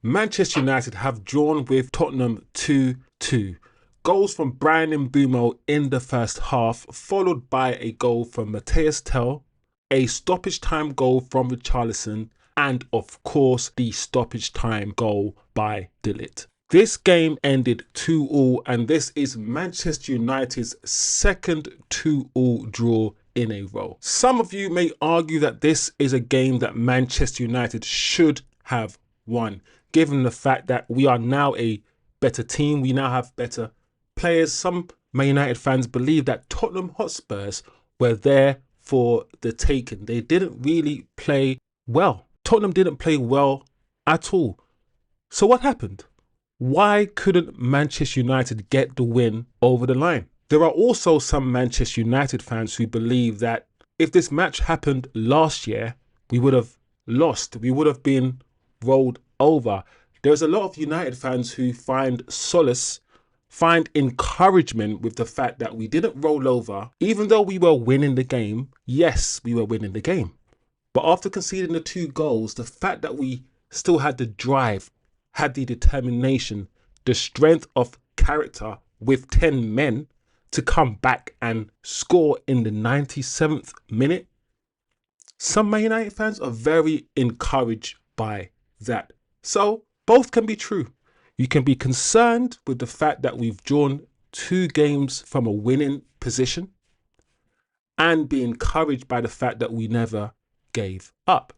Manchester United have drawn with Tottenham 2-2. Goals from Brian Mbeumo in the first half, followed by a goal from Matthias Tell, a stoppage time goal from Richarlison, and of course the stoppage time goal by De Ligt. This game ended 2-2, and this is Manchester United's second 2-2 draw in a row. Some of you may argue that this is a game that Manchester United should have won, given the fact that we are now a better team, we now have better players. Some Man United fans believe that Tottenham Hotspurs were there for the taking. They didn't really play well. Tottenham didn't play well at all. So what happened? Why couldn't Manchester United get the win over the line? There are also some Manchester United fans who believe that if this match happened last year, we would have lost. We would have been rolled over. There's a lot of United fans who find solace, find encouragement with the fact that we didn't roll over. Even though we were winning the game, yes, we were winning the game. But after conceding the 2 goals, the fact that we still had the drive, had the determination, the strength of character with 10 men to come back and score in the 97th minute, some Man United fans are very encouraged by that. So both can be true. You can be concerned with the fact that we've drawn 2 games from a winning position and be encouraged by the fact that we never gave up.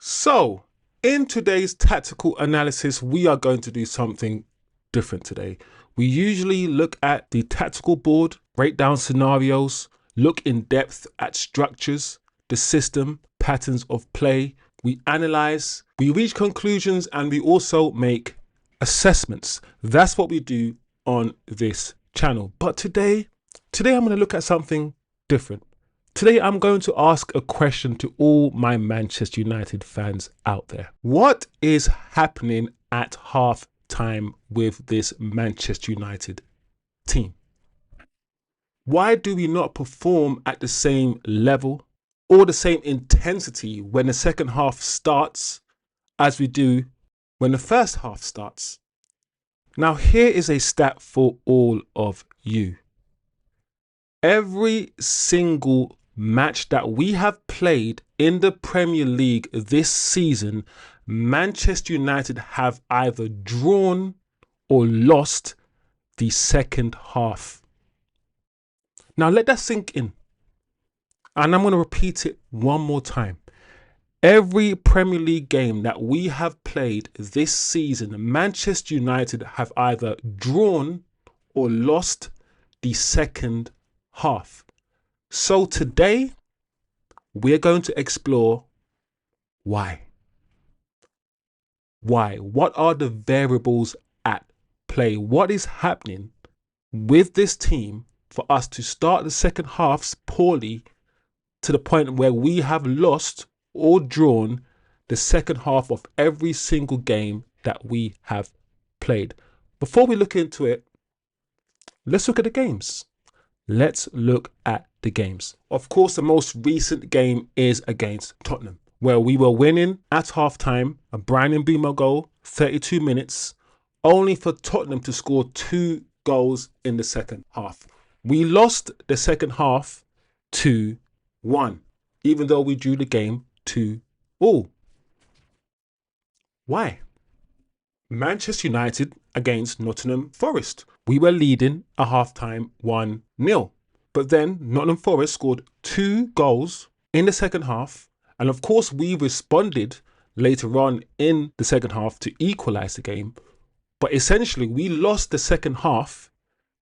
So in today's tactical analysis, we are going to do something different today. We usually look at the tactical board, break down scenarios, look in depth at structures, the system, patterns of play. We analyze, we reach conclusions, and we also make assessments. That's what we do on this channel. But today I'm going to look at something different. Today, I'm going to ask a question to all my Manchester United fans out there. What is happening at half time with this Manchester United team? Why do we not perform at the same level or the same intensity when the second half starts as we do when the first half starts? Now, here is a stat for all of you. Every single match that we have played in the Premier League this season, Manchester United have either drawn or lost the second half. Now let that sink in. And I'm going to repeat it one more time. Every Premier League game that we have played this season, Manchester United have either drawn or lost the second half. So today, we're going to explore why. Why? What are the variables at play? What is happening with this team for us to start the second halves poorly to the point where we have lost or drawn the second half of every single game that we have played? Before we look into it, let's look at the games. Let's look at the games. Of course, the most recent game is against Tottenham, where we were winning at halftime, a Brian Mbeumo goal, 32 minutes, only for Tottenham to score 2 goals in the second half. We lost the second half 2-1, even though we drew the game 2-2. Why? Manchester United against Nottingham Forest. We were leading at halftime 1-0. But then Nottingham Forest scored 2 goals in the second half. And of course, we responded later on in the second half to equalize the game. But essentially, we lost the second half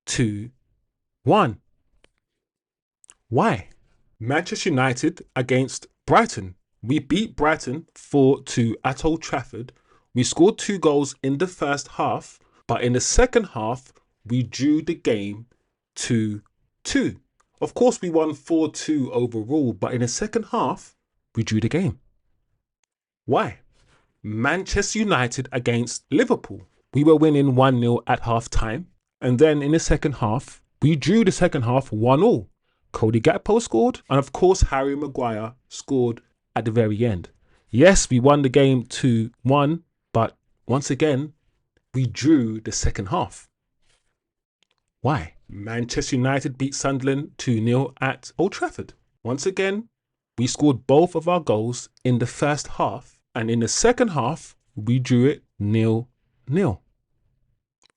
2-1. Why? Manchester United against Brighton. We beat Brighton 4-2 at Old Trafford. We scored 2 goals in the first half. But in the second half, we drew the game 2-2. Of course, we won 4-2 overall, but in the second half, we drew the game. Why? Manchester United against Liverpool. We were winning 1-0 at half time. And then in the second half, we drew the second half 1-1. Cody Gakpo scored. And of course, Harry Maguire scored at the very end. Yes, we won the game 2-1, but once again, we drew the second half. Why? Manchester United beat Sunderland 2-0 at Old Trafford. Once again, we scored both of our goals in the first half, and in the second half, we drew it 0-0.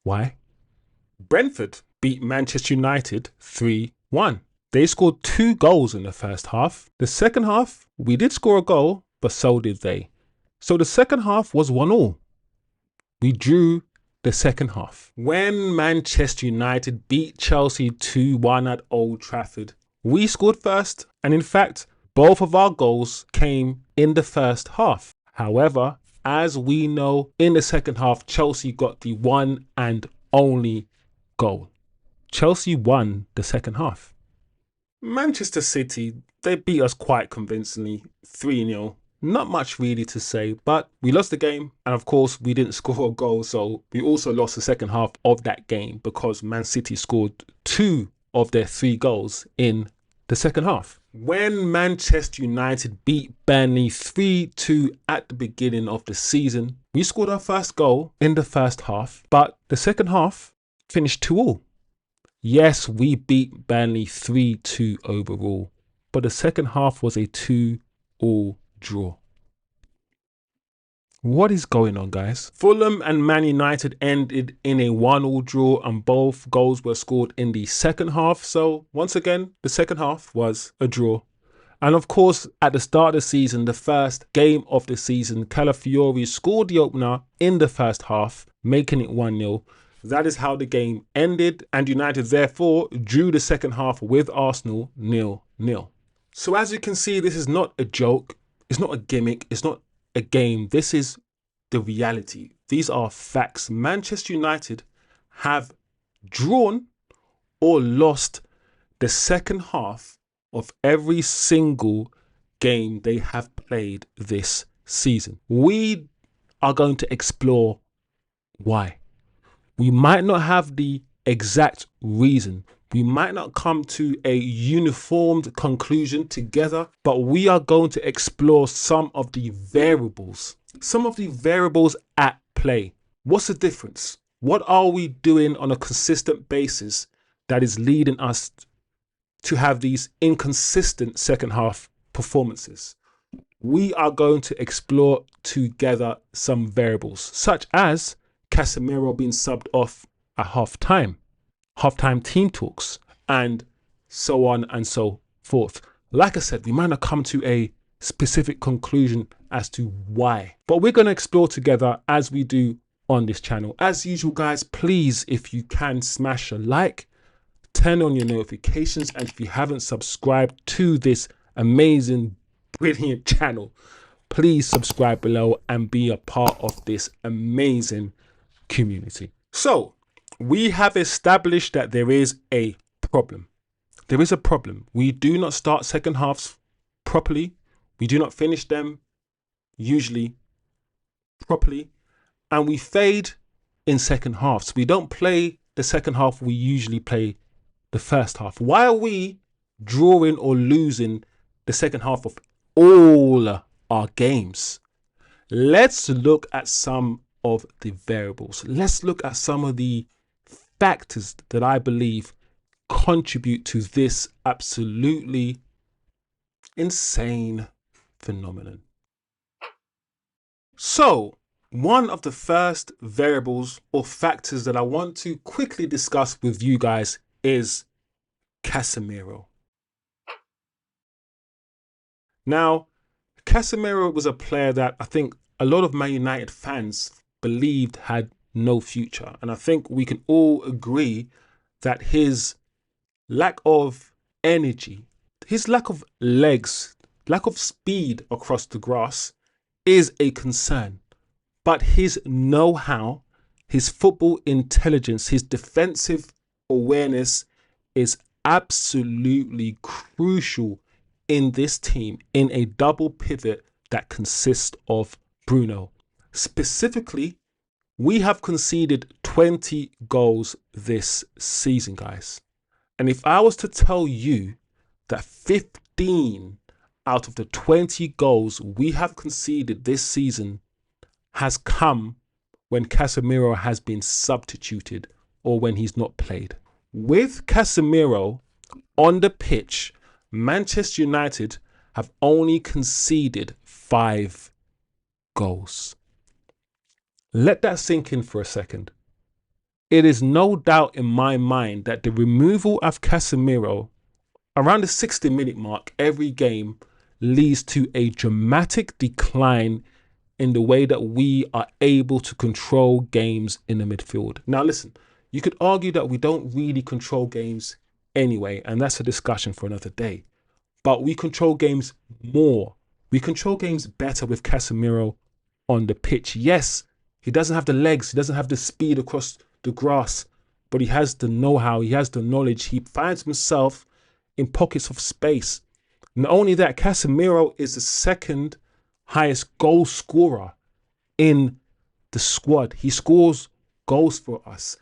Why? Brentford beat Manchester United 3-1. They scored 2 goals in the first half. The second half, we did score a goal, but so did they. So the second half was 1-1. We drew the second half. When Manchester United beat Chelsea 2-1 at Old Trafford, we scored first, and in fact, both of our goals came in the first half. However, as we know, in the second half, Chelsea got the one and only goal. Chelsea won the second half. Manchester City, they beat us quite convincingly, 3-0. Not much really to say, but we lost the game, and of course we didn't score a goal, so we also lost the second half of that game because Man City scored 2 of their 3 goals in the second half. When Manchester United beat Burnley 3-2 at the beginning of the season, we scored our first goal in the first half, but the second half finished 2-2. Yes, we beat Burnley 3-2 overall, but the second half was a 2-2 draw. What is going on, guys? Fulham and Man United ended in a 1-1 draw, and both goals were scored in the second half. So once again, the second half was a draw. And of course, at the start of the season, the first game of the season, Calafiori scored the opener in the first half, making it 1-0. That is how the game ended, and United therefore drew the second half with Arsenal 0-0. So as you can see, this is not a joke. It's not a gimmick. It's not a game. This is the reality. These are facts. Manchester United have drawn or lost the second half of every single game they have played this season. We are going to explore why. We might not have the exact reason. We might not come to a uniformed conclusion together, but we are going to explore some of the variables at play. What's the difference? What are we doing on a consistent basis that is leading us to have these inconsistent second half performances? We are going to explore together some variables, such as Casemiro being subbed off at halftime team talks, and so on and so forth. Like I said, we might not come to a specific conclusion as to why, but we're going to explore together as we do on this channel. As usual, guys, please, if you can, smash a like, turn on your notifications, and if you haven't subscribed to this amazing, brilliant channel, please subscribe below and be a part of this amazing community. So we have established that there is a problem. There is a problem. We do not start second halves properly. We do not finish them usually properly. And we fade in second halves. We don't play the second half we usually play the first half. Why are we drawing or losing the second half of all our games? Let's look at some of the variables. Let's look at some of the factors that I believe contribute to this absolutely insane phenomenon. So, one of the first variables or factors that I want to quickly discuss with you guys is Casemiro. Now, Casemiro was a player that I think a lot of Man United fans believed had no future. And I think we can all agree that his lack of energy, his lack of legs, lack of speed across the grass is a concern. But his know-how, his football intelligence, his defensive awareness is absolutely crucial in this team, in a double pivot that consists of Bruno. Specifically, we have conceded 20 goals this season, guys. And if I was to tell you that 15 out of the 20 goals we have conceded this season has come when Casemiro has been substituted or when he's not played. With Casemiro on the pitch, Manchester United have only conceded 5 goals. Let that sink in for a second. It is no doubt in my mind that the removal of Casemiro around the 60-minute mark every game leads to a dramatic decline in the way that we are able to control games in the midfield. Now listen, you could argue that we don't really control games anyway, and that's a discussion for another day. But we control games more. We control games better with Casemiro on the pitch. Yes, he doesn't have the legs, he doesn't have the speed across the grass, but he has the know-how, he has the knowledge. He finds himself in pockets of space. Not only that, Casemiro is the second highest goal scorer in the squad. He scores goals for us.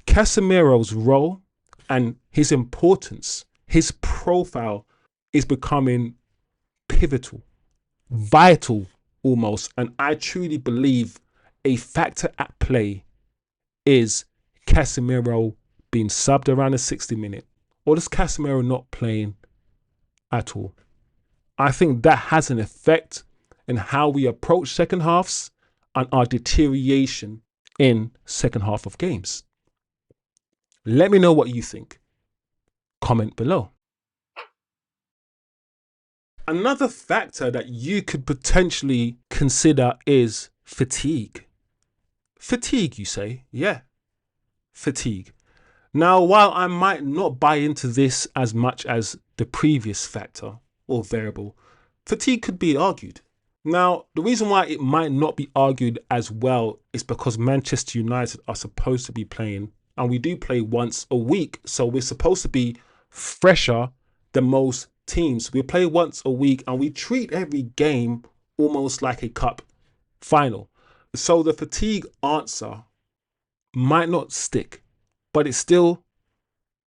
Casemiro's role and his importance, his profile is becoming pivotal, vital almost. And I truly believe a factor at play is Casemiro being subbed around the 60-minute, or is Casemiro not playing at all? I think that has an effect in how we approach second halves and our deterioration in second half of games. Let me know what you think. Comment below. Another factor that you could potentially consider is fatigue. Fatigue, you say? Yeah, fatigue. Now, while I might not buy into this as much as the previous factor or variable, fatigue could be argued. Now, the reason why it might not be argued as well is because Manchester United are supposed to be playing, and we do play once a week, so we're supposed to be fresher than most teams. We play once a week and we treat every game almost like a cup final. So the fatigue answer might not stick, but it's still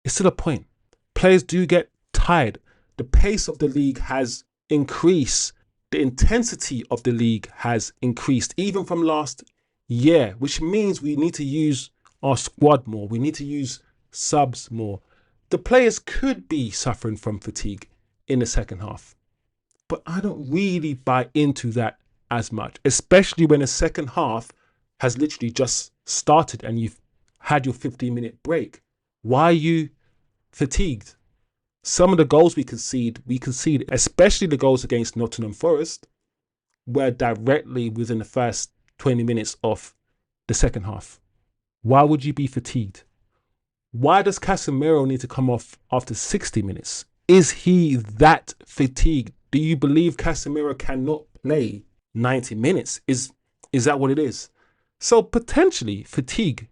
a point. Players do get tired. The pace of the league has increased. The intensity of the league has increased, even from last year, which means we need to use our squad more. We need to use subs more. The players could be suffering from fatigue in the second half, but I don't really buy into that as much, especially when the second half has literally just started and you've had your 15-minute break. Why are you fatigued? Some of the goals we concede, especially the goals against Nottingham Forest, were directly within the first 20 minutes of the second half. Why would you be fatigued? Why does Casemiro need to come off after 60 minutes? Is he that fatigued? Do you believe Casemiro cannot play 90 minutes? Is that what it is? So potentially fatigue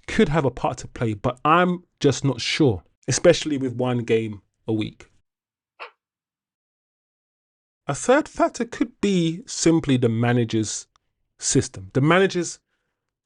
could have a part to play, but I'm just not sure, especially with one game a week. A third factor could be simply the manager's system, the manager's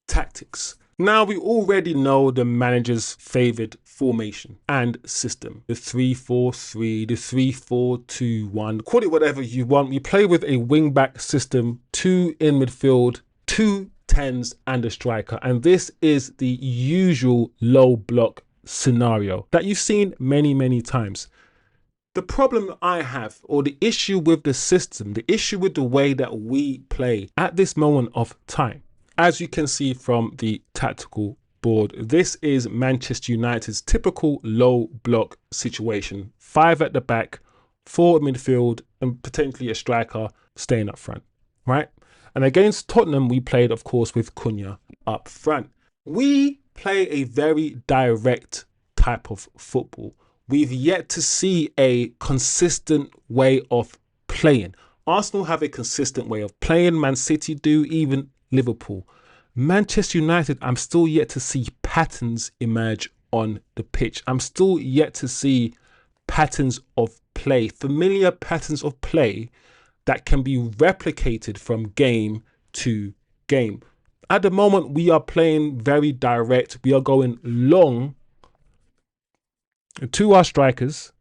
tactics. Now, we already know the manager's favoured formation and system, the 3-4-3, the 3-4-2-1, call it whatever you want. We play with a wing-back system, 2 in midfield, 2 10s and a striker. And this is the usual low block scenario that you've seen many, many times. The problem I have, or the issue with the system, the issue with the way that we play at this moment of time, as you can see from the tactical board, this is Manchester United's typical low block situation. 5 at the back, 4 at midfield, and potentially a striker staying up front, right? And against Tottenham, we played, of course, with Cunha up front. We play a very direct type of football. We've yet to see a consistent way of playing. Arsenal have a consistent way of playing. Man City do, even Liverpool. Manchester United, I'm still yet to see patterns emerge on the pitch. I'm still yet to see patterns of play, familiar patterns of play that can be replicated from game to game. At the moment, we are playing very direct. We are going long to our strikers,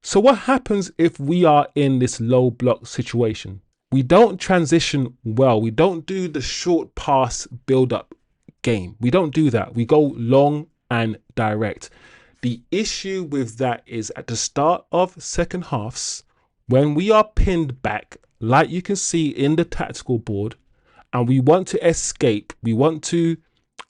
So what happens if we are in this low block situation? We don't transition well. We don't do the short pass build up game. We don't do that. We go long and direct. The issue with that is at the start of second halves, when we are pinned back, like you can see in the tactical board, and we want to escape, we want to,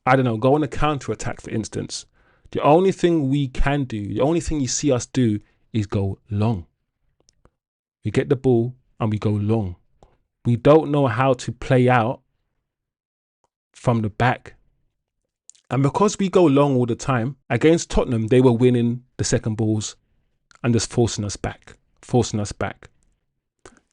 go on a counter attack, for instance. The only thing we can do, the only thing you see us do is go long. We get the ball and we go long. We don't know how to play out from the back. And because we go long all the time, against Tottenham, they were winning the second balls and just forcing us back.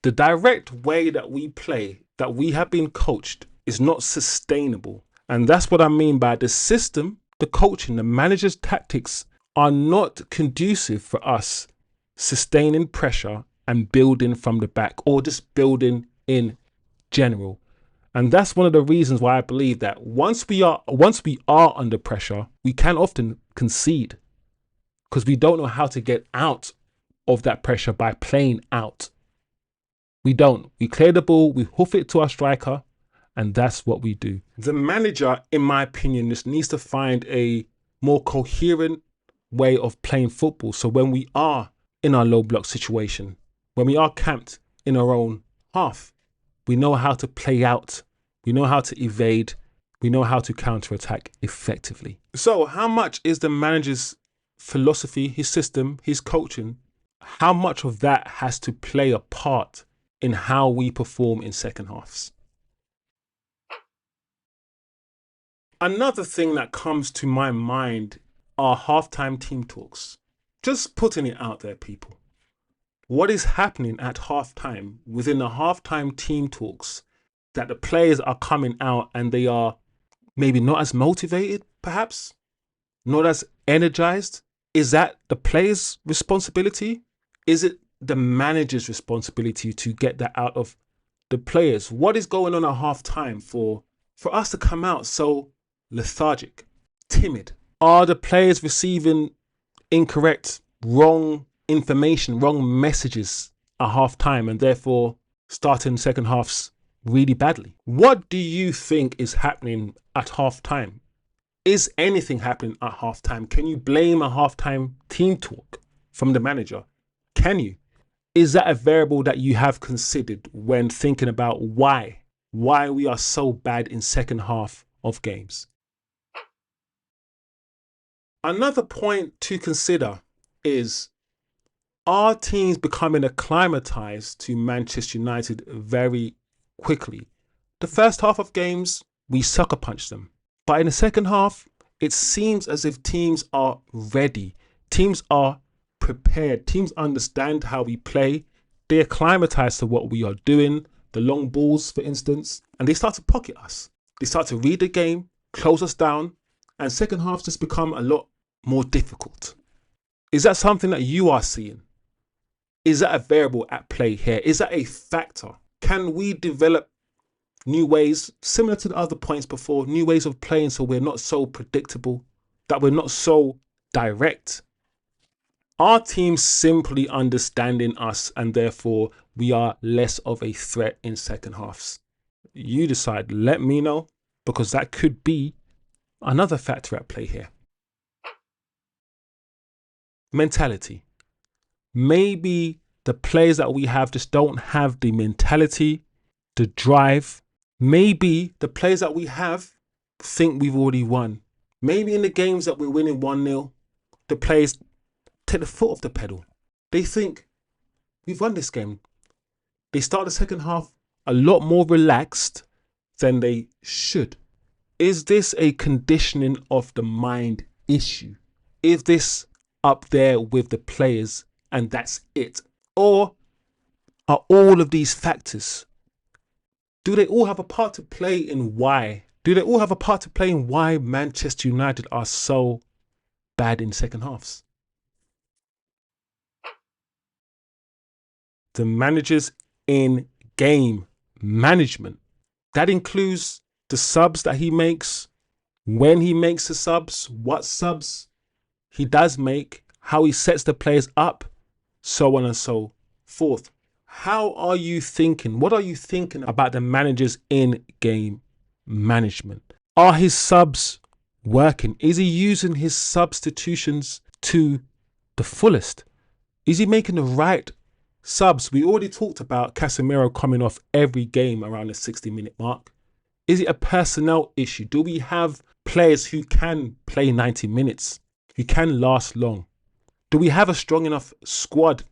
The direct way that we play, that we have been coached, is not sustainable. And that's what I mean by the system, the coaching, the manager's tactics are not conducive for us sustaining pressure and building from the back, or just building in general. And that's one of the reasons why I believe that once we are under pressure, we can often concede, because we don't know how to get out of that pressure by playing out. We don't. We clear the ball, we hoof it to our striker, and that's what we do. The manager, in my opinion, just needs to find a more coherent way of playing football. So when we are in our low block situation, when we are camped in our own half, we know how to play out. We know how to evade. We know how to counter-attack effectively. So how much is the manager's philosophy, his system, his coaching, how much of that has to play a part in how we perform in second halves? Another thing that comes to my mind are halftime team talks. Just putting it out there, people. What is happening at halftime within the halftime team talks, that the players are coming out and they are maybe not as motivated, perhaps not as energized? Is that the players' responsibility? Is it the manager's responsibility to get that out of the players? What is going on at halftime for us to come out so lethargic, timid? Are the players receiving incorrect, wrong information, wrong messages at halftime, and therefore starting second halves really badly? What do you think is happening at halftime? Is anything happening at halftime? Can you blame a halftime team talk from the manager? Can you? Is that a variable that you have considered when thinking about why we are so bad in second half of games? Another point to consider is, are teams becoming acclimatized to Manchester United very quickly? The first half of games, we sucker punch them. But in the second half, it seems as if teams are ready. Teams are prepared. Teams understand how we play. They acclimatize to what we are doing, the long balls, for instance, and they start to pocket us. They start to read the game, close us down, and second halves just become a lot more difficult. Is that something that you are seeing? Is that a variable at play here? Is that a factor? Can we develop new ways, similar to the other points before, new ways of playing so we're not so predictable, that we're not so direct? Are teams simply understanding us and therefore we are less of a threat in second halves? You decide, let me know, because that could be another factor at play here. Mentality. Maybe the players that we have just don't have the mentality, the drive. Maybe the players that we have think we've already won. Maybe in the games that we're winning 1-0, the players take the foot off the pedal. They think, we've won this game. They start the second half a lot more relaxed than they should. Is this a conditioning of the mind issue? Is this up there with the players and that's it? Or are all of these factors, do they all have a part to play in why? Do they all have a part to play in why Manchester United are so bad in second halves? The managers in game management, that includes the subs that he makes, when he makes the subs, what subs he does make, how he sets the players up so on and so forth. How are you thinking? What are you thinking about the manager's in-game management? Are his subs working? Is he using his substitutions to the fullest? Is he making the right subs? We already talked about Casemiro coming off every game around the 60-minute mark. Is it a personnel issue? Do we have players who can play 90 minutes, who can last long? Do we have a strong enough squad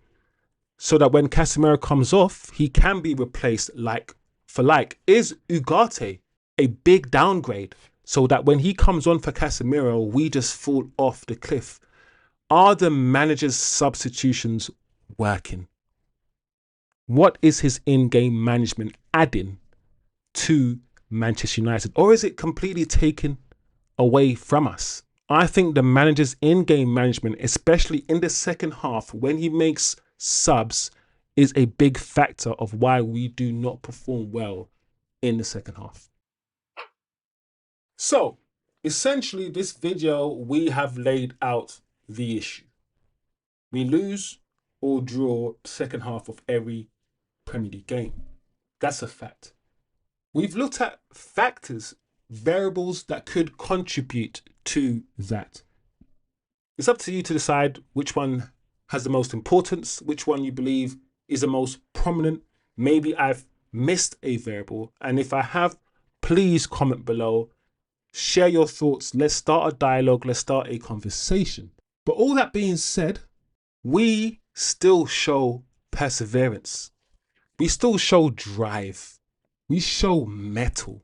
so that when Casemiro comes off, he can be replaced like for like? Is Ugarte a big downgrade so that when he comes on for Casemiro, we just fall off the cliff? Are the manager's substitutions working? What is his in-game management adding to Manchester United? Or is it completely taken away from us? I think the manager's in-game management, especially in the second half when he makes subs, is a big factor of why we do not perform well in the second half. So essentially, this video, we have laid out the issue. We lose or draw second half of every Premier League game. That's a fact. We've looked at factors, variables that could contribute to that. It's up to you to decide which one has the most importance, which one you believe is the most prominent. Maybe I've missed a variable, and if I have, please comment below. Share your thoughts. Let's start a dialogue. Let's start a conversation. But all that being said, we still show perseverance. We still show drive. We show mettle.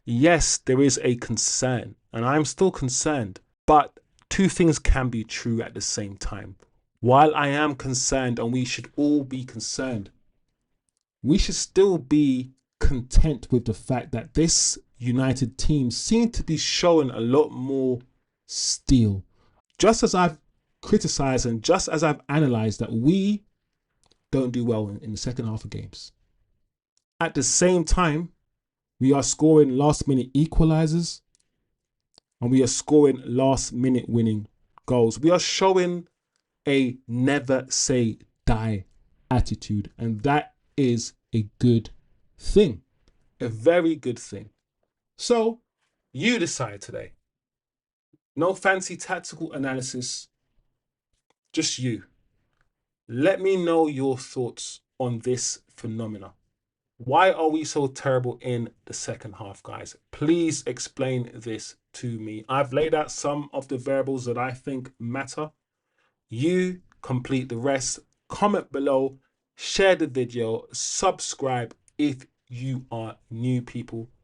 Yes, there is a concern, and I'm still concerned, but two things can be true at the same time. While I am concerned, and we should all be concerned, we should still be content with the fact that this United team seem to be showing a lot more steel. Just as I've criticized and just as I've analyzed that we don't do well in the second half of games, at the same time, we are scoring last-minute equalizers and we are scoring last-minute winning goals. We are showing a never say die attitude, and that is a good thing, a very good thing. So you decide today. No fancy tactical analysis, just you. Let me know your thoughts on this phenomena. Why are we so terrible in the second half, guys? Please explain this to me. I've laid out some of the variables that I think matter. You complete the rest. Comment below, share the video, subscribe if you are new people.